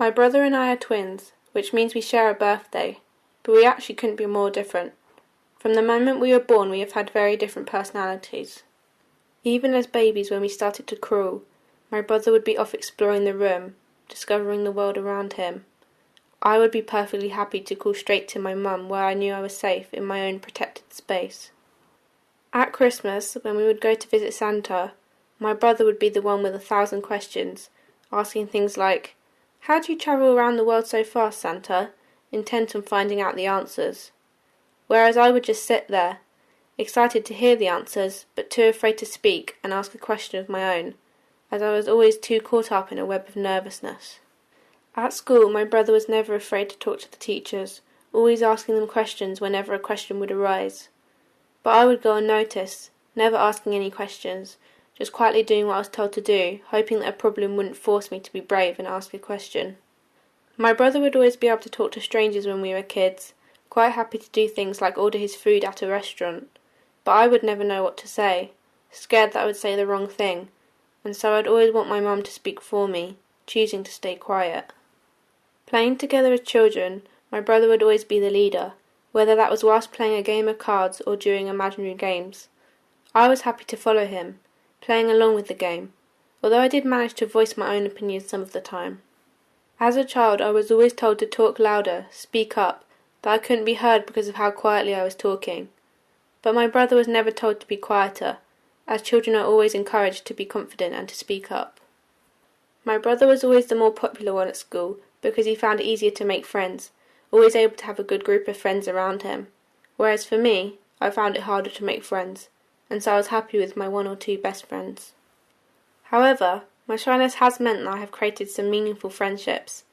My brother and I are twins, which means we share a birthday, but we actually couldn't be more different. From the moment we were born, we have had very different personalities. Even as babies, when we started to crawl, my brother would be off exploring the room, discovering the world around him. I would be perfectly happy to call straight to my mum where I knew I was safe in my own protected space. At Christmas, when we would go to visit Santa, my brother would be the one with 1,000 questions, asking things like, "How do you travel around the world so fast, Santa?" intent on finding out the answers. Whereas I would just sit there, excited to hear the answers, but too afraid to speak and ask a question of my own, as I was always too caught up in a web of nervousness. At school, my brother was never afraid to talk to the teachers, always asking them questions whenever a question would arise. But I would go unnoticed, never asking any questions, just quietly doing what I was told to do, hoping that a problem wouldn't force me to be brave and ask a question. My brother would always be able to talk to strangers when we were kids, quite happy to do things like order his food at a restaurant, but I would never know what to say, scared that I would say the wrong thing, and so I'd always want my mum to speak for me, choosing to stay quiet. Playing together as children, my brother would always be the leader, whether that was whilst playing a game of cards or during imaginary games. I was happy to follow him, playing along with the game, although I did manage to voice my own opinions some of the time. As a child, I was always told to talk louder, speak up, that I couldn't be heard because of how quietly I was talking. But my brother was never told to be quieter, as children are always encouraged to be confident and to speak up. My brother was always the more popular one at school because he found it easier to make friends, always able to have a good group of friends around him, whereas for me, I found it harder to make friends, and so I was happy with my 1 or 2 best friends. However, my shyness has meant that I have created some meaningful friendships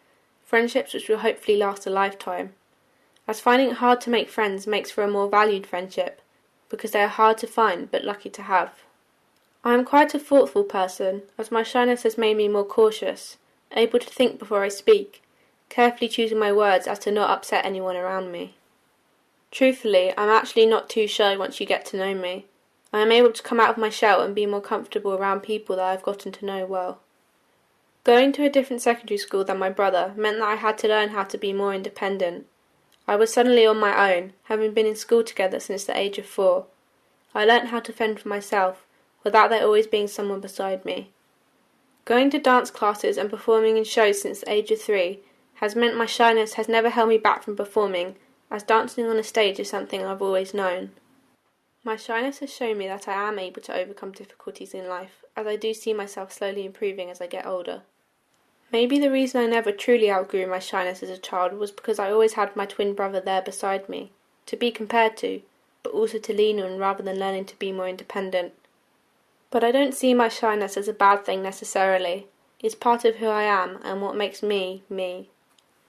which will hopefully last a lifetime, as finding it hard to make friends makes for a more valued friendship, because they are hard to find but lucky to have. I am quite a thoughtful person, as my shyness has made me more cautious, able to think before I speak, carefully choosing my words as to not upset anyone around me. Truthfully, I'm actually not too shy once you get to know me. I am able to come out of my shell and be more comfortable around people that I have gotten to know well. Going to a different secondary school than my brother meant that I had to learn how to be more independent. I was suddenly on my own, having been in school together since the age of 4. I learnt how to fend for myself, without there always being someone beside me. Going to dance classes and performing in shows since the age of 3 has meant my shyness has never held me back from performing, as dancing on a stage is something I've always known. My shyness has shown me that I am able to overcome difficulties in life, as I do see myself slowly improving as I get older. Maybe the reason I never truly outgrew my shyness as a child was because I always had my twin brother there beside me, to be compared to, but also to lean on rather than learning to be more independent. But I don't see my shyness as a bad thing necessarily. It's part of who I am and what makes me, me.